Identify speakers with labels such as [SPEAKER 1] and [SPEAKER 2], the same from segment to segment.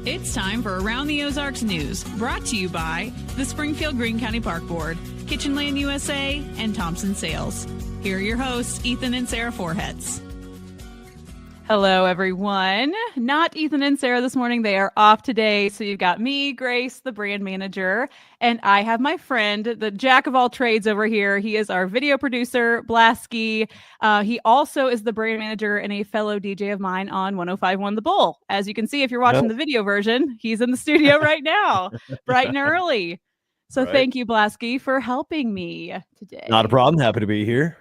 [SPEAKER 1] It's time for Around the Ozarks News, brought to you by the Springfield Greene County Park Board, Kitchen Land USA, and Thompson Sales. Here are your hosts, Ethan and Sarah Forhetz. Hello, everyone. Not Ethan and Sarah this morning. They are off today. So you've got me, Grace, the brand manager, and I have my friend, the jack of all trades over here. He is our video producer, Blasky. He also is the brand manager and a fellow DJ of mine on 105.1 The Bull. As you can see, if you're watching the video version, he's in the studio right now, bright and early. So Thank you, Blasky, for helping me today.
[SPEAKER 2] Not a problem. Happy to be here.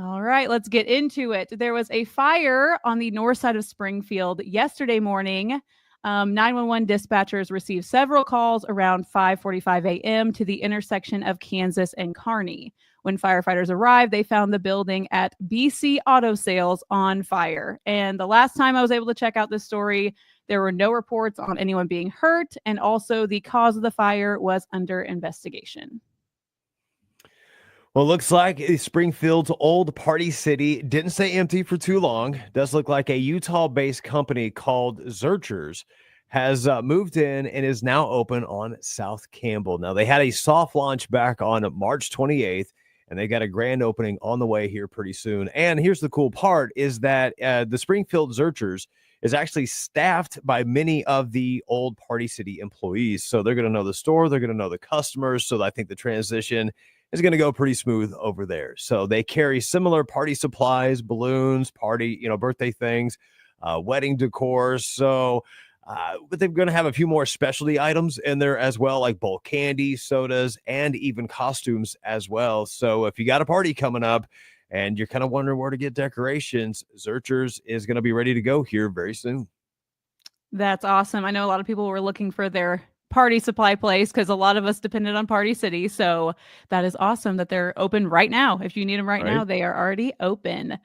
[SPEAKER 1] All right, let's get into it. There was a fire on the north side of Springfield yesterday morning. 911 dispatchers received several calls around 5:45 a.m. to the intersection of Kansas and Kearney. When firefighters arrived, they found the building at BC Auto Sales on fire. And the last time I was able to check out this story, there were no reports on anyone being hurt, and also the cause of the fire was under investigation.
[SPEAKER 2] Well, it looks like Springfield's old Party City didn't stay empty for too long. It does look like a Utah-based company called Zurchers has moved in and is now open on South Campbell. Now, they had a soft launch back on March 28th, and they got a grand opening on the way here pretty soon. And here's the cool part is that the Springfield Zurchers is actually staffed by many of the old Party City employees. So they're going to know the store, they're going to know the customers. So I think the transition is going to go pretty smooth over there. So they carry similar party supplies, balloons, party, birthday things, wedding decor. So, but they're going to have a few more specialty items in there as well, like bulk candy, sodas, and even costumes as well. So if you got a party coming up and you're kind of wondering where to get decorations, Zurchers is going to be ready to go here very soon.
[SPEAKER 1] That's awesome. I know a lot of people were looking for their party supply place because a lot of us depended on Party City. So that is awesome that they're open right now. If you need them right now, they are already open.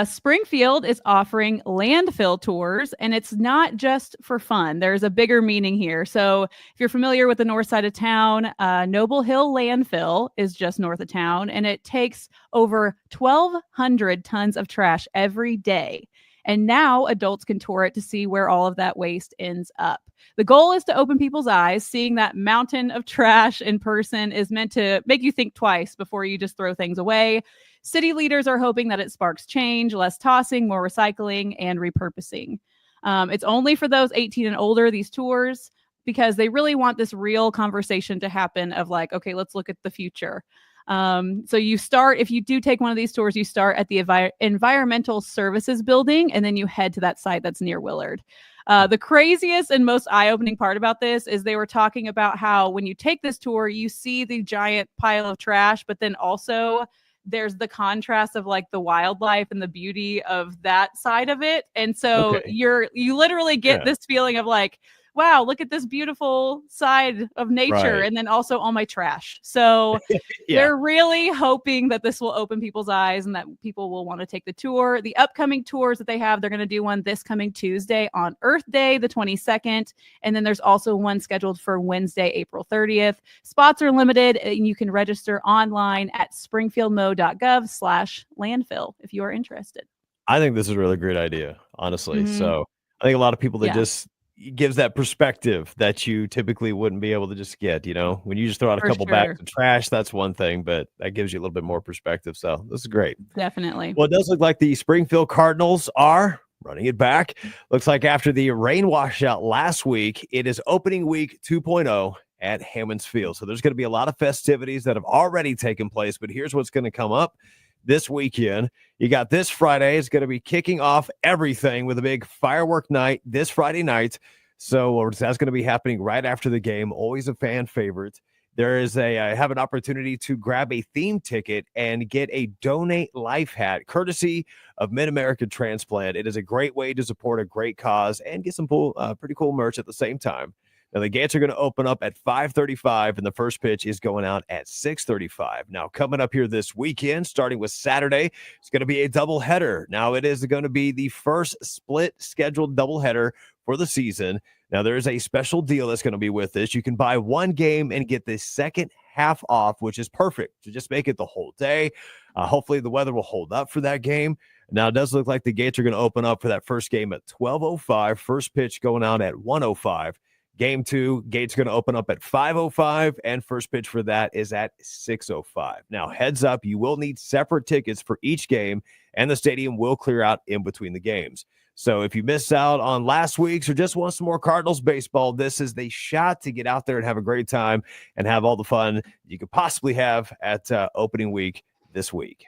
[SPEAKER 1] Springfield is offering landfill tours, and it's not just for fun. There's a bigger meaning here. So if you're familiar with the north side of town, Noble Hill Landfill is just north of town, and it takes over 1,200 tons of trash every day. And now adults can tour it to see where all of that waste ends up. The goal is to open people's eyes. Seeing that mountain of trash in person is meant to make you think twice before you just throw things away. City leaders are hoping that it sparks change, less tossing, more recycling, and repurposing. It's only for those 18 and older, these tours, because they really want this real conversation to happen of like, okay, let's look at the future. So you start, if you do take one of these tours, you start at the Environmental Services Building, and then you head to that site that's near Willard. The craziest and most eye-opening part about this is they were talking about how when you take this tour, you see the giant pile of trash, but then also there's the contrast of like the wildlife and the beauty of that side of it. And so you literally get this feeling of like, wow, look at this beautiful side of nature. And then also all my trash. So they're really hoping that this will open people's eyes and that people will want to take the tour. The upcoming tours that they have, they're going to do one this coming Tuesday on Earth Day, the 22nd. And then there's also one scheduled for Wednesday, April 30th. Spots are limited, and you can register online at springfieldmo.gov/landfill if you are interested.
[SPEAKER 2] I think this is a really great idea, honestly. So I think a lot of people that just gives that perspective that you typically wouldn't be able to just get, when you just throw out a couple bags of trash, that's one thing, but that gives you a little bit more perspective. So this is great.
[SPEAKER 1] Definitely.
[SPEAKER 2] Well, it does look like the Springfield Cardinals are running it back. Looks like after the rain washout last week, it is opening week 2.0 at Hammons Field. So there's going to be a lot of festivities that have already taken place, but here's what's going to come up this weekend. You got this Friday. It's going to be kicking off everything with a big firework night this Friday night. So that's going to be happening right after the game. Always a fan favorite. There is I have an opportunity to grab a theme ticket and get a Donate Life hat, courtesy of Mid-American Transplant. It is a great way to support a great cause and get some pretty cool merch at the same time. Now, the gates are going to open up at 5:35, and the first pitch is going out at 6:35. Now, coming up here this weekend, starting with Saturday, it's going to be a doubleheader. Now, it is going to be the first split scheduled doubleheader for the season. Now, there is a special deal that's going to be with this. You can buy one game and get the second half off, which is perfect to just make it the whole day. Hopefully, the weather will hold up for that game. Now, it does look like the gates are going to open up for that first game at 12:05. First pitch going out at 1:05. Game 2, gates going to open up at 5:05, and first pitch for that is at 6:05. Now, heads up, you will need separate tickets for each game, and the stadium will clear out in between the games. So if you missed out on last week's or just want some more Cardinals baseball, this is the shot to get out there and have a great time and have all the fun you could possibly have at opening week this week.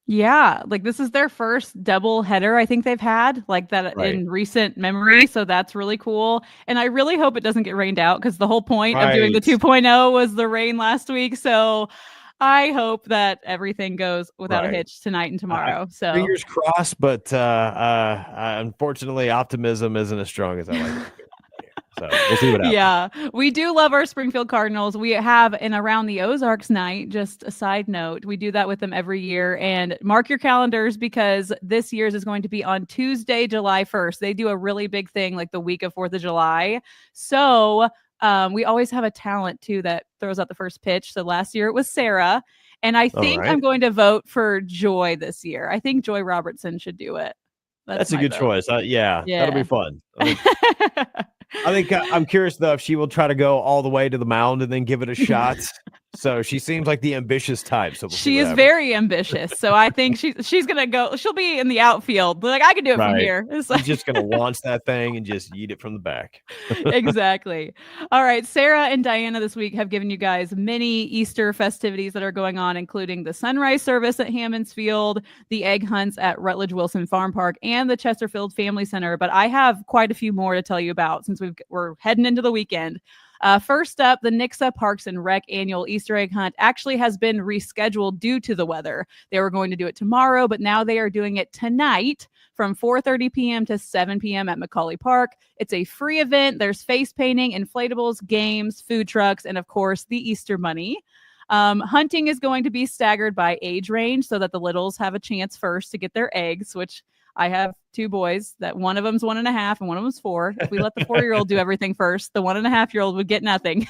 [SPEAKER 1] Yeah, like this is their first double header I think they've had like that in recent memory. So that's really cool. And I really hope it doesn't get rained out because the whole point of doing the 2.0 was the rain last week. So I hope that everything goes without a hitch tonight and tomorrow. So
[SPEAKER 2] fingers crossed, but unfortunately, optimism isn't as strong as I like it. So we'll see what happens.
[SPEAKER 1] Yeah, we do love our Springfield Cardinals. We have an Around the Ozarks night, just a side note. We do that with them every year. And mark your calendars because this year's is going to be on Tuesday, July 1st. They do a really big thing like the week of 4th of July. So we always have a talent, too, that throws out the first pitch. So last year it was Sarah. And I think I'm going to vote for Joy this year. I think Joy Robertson should do it.
[SPEAKER 2] That's a good choice. Yeah, that'll be fun. I think I'm curious, though, if she will try to go all the way to the mound and then give it a shot. So she seems like the ambitious type. So
[SPEAKER 1] she is very ambitious. So I think she's going to go. She'll be in the outfield. Like, I can do it from here.
[SPEAKER 2] She's just going to launch that thing and just eat it from the back.
[SPEAKER 1] Exactly. All right. Sarah and Diana this week have given you guys many Easter festivities that are going on, including the sunrise service at Hammons Field, the egg hunts at Rutledge Wilson Farm Park, and the Chesterfield Family Center. But I have quite a few more to tell you about since we're heading into the weekend. First up, the Nixa Parks and Rec annual Easter egg hunt actually has been rescheduled due to the weather. They were going to do it tomorrow, but now they are doing it tonight from 4:30 p.m. to 7 p.m. at Macaulay Park. It's a free event. There's face painting, inflatables, games, food trucks, and of course, the Easter Bunny. Hunting is going to be staggered by age range so that the littles have a chance first to get their eggs, which I have 2 boys that one of them's 1.5 and one of them's 4. If we let the 4-year-old do everything first, the 1.5-year-old would get nothing.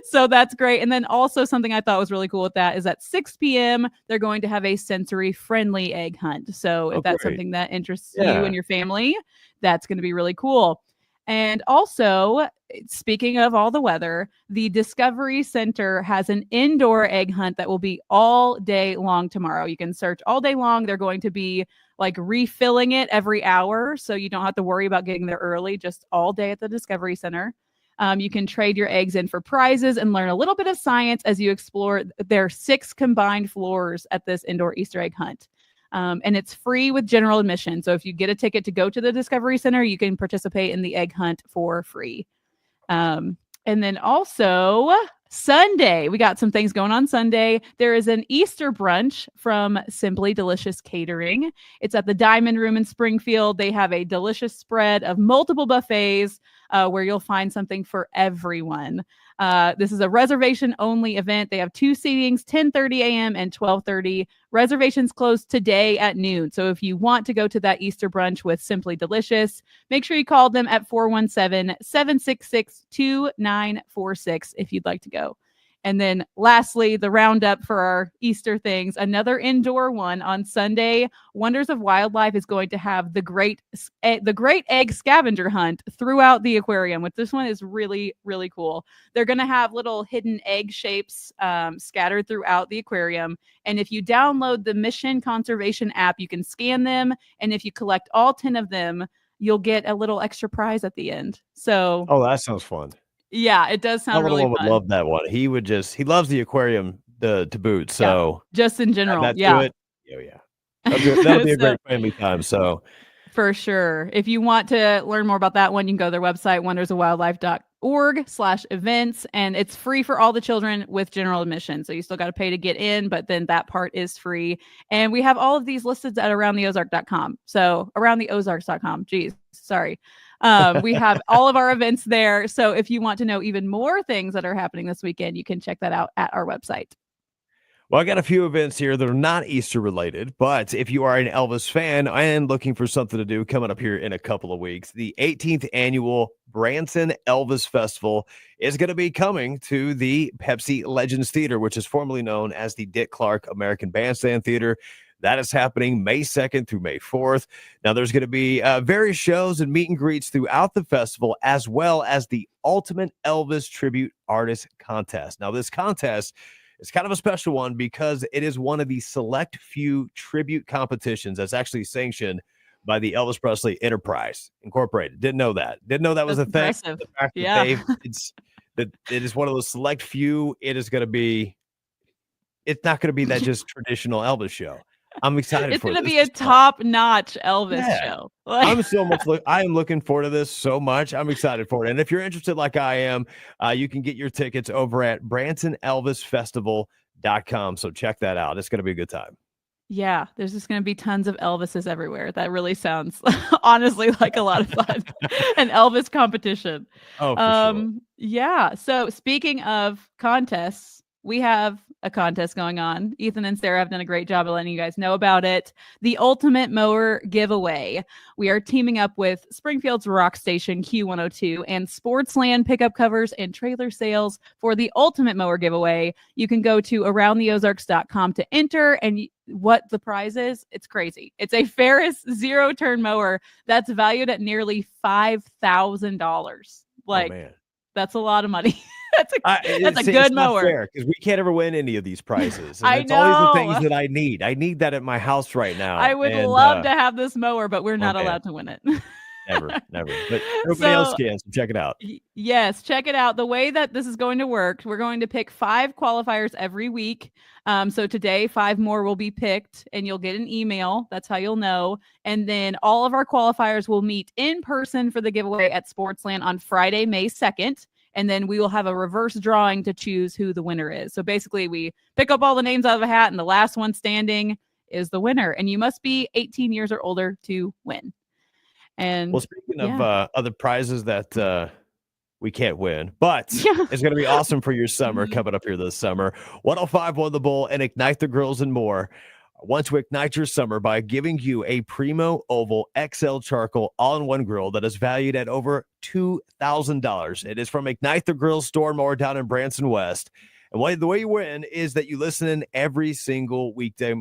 [SPEAKER 1] So that's great. And then also something I thought was really cool with that is at 6 p.m. they're going to have a sensory friendly egg hunt. So if that's something that interests you and your family, that's going to be really cool. And also, speaking of all the weather, the Discovery Center has an indoor egg hunt that will be all day long tomorrow. You can search all day long. They're going to be like refilling it every hour, so you don't have to worry about getting there early, just all day at the Discovery Center. You can trade your eggs in for prizes and learn a little bit of science as you explore their 6 combined floors at this indoor Easter egg hunt. And it's free with general admission. So if you get a ticket to go to the Discovery Center, you can participate in the egg hunt for free. And then also Sunday, we got some things going on Sunday. There is an Easter brunch from Simply Delicious Catering. It's at the Diamond Room in Springfield. They have a delicious spread of multiple buffets where you'll find something for everyone. This is a reservation-only event. They have 2 seatings, 10:30 a.m. and 12:30. Reservations close today at noon. So if you want to go to that Easter brunch with Simply Delicious, make sure you call them at 417-766-2946 if you'd like to go. And then lastly, the roundup for our Easter things, another indoor one on Sunday. Wonders of Wildlife is going to have the great egg scavenger hunt throughout the aquarium, which this one is really, really cool. They're going to have little hidden egg shapes scattered throughout the aquarium. And if you download the Mission Conservation app, you can scan them. And if you collect all 10 of them, you'll get a little extra prize at the end. So,
[SPEAKER 2] that sounds fun.
[SPEAKER 1] Yeah, it does sound really fun.
[SPEAKER 2] Would love that one. He loves the aquarium to boot. So
[SPEAKER 1] just in general,
[SPEAKER 2] that'll be a great family time. So
[SPEAKER 1] for sure. If you want to learn more about that one, you can go to their website, wondersofwildlife.org/events, and it's free for all the children with general admission. So you still got to pay to get in, but then that part is free. And we have all of these listed at aroundtheozark.com. So aroundtheozarks.com. Geez, sorry. We have all of our events there. So if you want to know even more things that are happening this weekend, you can check that out at our website.
[SPEAKER 2] Well, I got a few events here that are not Easter related, but if you are an Elvis fan and looking for something to do coming up here in a couple of weeks, the 18th annual Branson Elvis Festival is going to be coming to the Pepsi Legends Theater, which is formerly known as the Dick Clark American Bandstand Theater. That is happening May 2nd through May 4th. Now, there's going to be various shows and meet and greets throughout the festival, as well as the Ultimate Elvis Tribute Artist Contest. Now, this contest is kind of a special one because it is one of the select few tribute competitions that's actually sanctioned by the Elvis Presley Enterprise Incorporated. Didn't know that. Didn't know that was a thing.
[SPEAKER 1] Impressive.
[SPEAKER 2] The fact
[SPEAKER 1] Yeah.
[SPEAKER 2] that it is one of those select few. It's not going to be that just traditional Elvis show. I'm excited
[SPEAKER 1] It's
[SPEAKER 2] for
[SPEAKER 1] going to
[SPEAKER 2] this.
[SPEAKER 1] be a top-notch Elvis show.
[SPEAKER 2] I am looking forward to this so much. I'm excited for it. And if you're interested like I am, you can get your tickets over at BransonElvisFestival.com. So check that out. It's going to be a good time.
[SPEAKER 1] Yeah, there's just going to be tons of Elvises everywhere. That really sounds honestly like a lot of fun. An Elvis competition.
[SPEAKER 2] Oh, for sure.
[SPEAKER 1] Yeah. So speaking of contests, we have a contest going on. Ethan and Sarah have done a great job of letting you guys know about it. The Ultimate Mower Giveaway. We are teaming up with Springfield's Rock Station Q102 and Sportsland pickup covers and trailer sales for the Ultimate Mower Giveaway. You can go to aroundtheozarks.com to enter, and what the prize is, it's crazy. It's a Ferris zero-turn mower that's valued at nearly $5,000. Like, that's a lot of money. That's a good mower.
[SPEAKER 2] Because we can't ever win any of these prizes.
[SPEAKER 1] And
[SPEAKER 2] it's always the things that I need. I need that at my house right now.
[SPEAKER 1] I would love to have this mower, but we're not allowed to win it.
[SPEAKER 2] Never. But nobody else can, so check it out.
[SPEAKER 1] Yes, check it out. The way that this is going to work, we're going to pick 5 qualifiers every week. So today, 5 more will be picked, and you'll get an email. That's how you'll know. And then all of our qualifiers will meet in person for the giveaway at Sportsland on Friday, May 2nd. And then we will have a reverse drawing to choose who the winner is. So basically, we pick up all the names out of a hat, and the last one standing is the winner. And you must be 18 years or older to win. And
[SPEAKER 2] speaking of other prizes that we can't win, but it's going to be awesome for your summer coming up here this summer. 105.1 The Bull and Ignite the Grills and more want to ignite your summer by giving you a Primo Oval XL Charcoal all-in-one grill that is valued at over $2,000. It is from Ignite the Grill store more down in Branson West. And the way you win is that you listen in every single weekday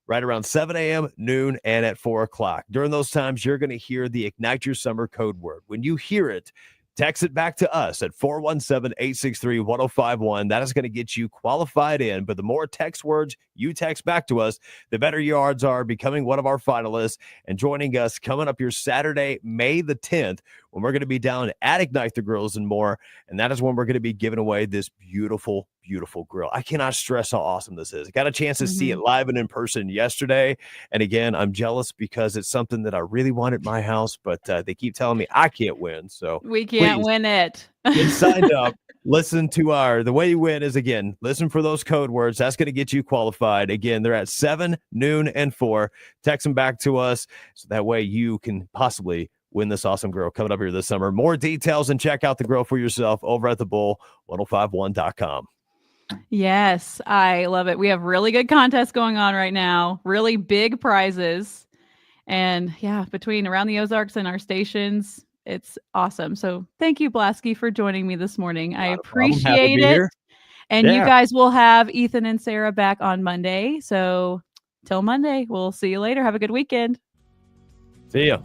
[SPEAKER 2] right around 7 a.m., noon, and at 4 o'clock. During those times, you're going to hear the Ignite Your Summer code word. When you hear it, text it back to us at 417-863-1051. That is going to get you qualified in. But the more text words you text back to us, the better your odds are becoming one of our finalists and joining us coming up here Saturday, May the 10th, when we're going to be down at Ignite the Grills and more. And that is when we're going to be giving away this beautiful, beautiful grill. I cannot stress how awesome this is. I got a chance to see it live and in person yesterday. And again, I'm jealous because it's something that I really want at my house, but they keep telling me I can't win. So
[SPEAKER 1] we can't win it.
[SPEAKER 2] Get signed up. Listen to the way you win is, again, listen for those code words. That's going to get you qualified. Again, they're at 7, noon, and 4. Text them back to us so that way you can possibly win this awesome grill coming up here this summer. More details and check out the grill for yourself over at thebull1051.com.
[SPEAKER 1] Yes, I love it. We have really good contests going on right now, really big prizes. And yeah, between Around the Ozarks and our stations, it's awesome. So thank you, Blasky, for joining me this morning. I appreciate it. And you guys will have Ethan and Sarah back on Monday. So till Monday, we'll see you later. Have a good weekend.
[SPEAKER 2] See ya.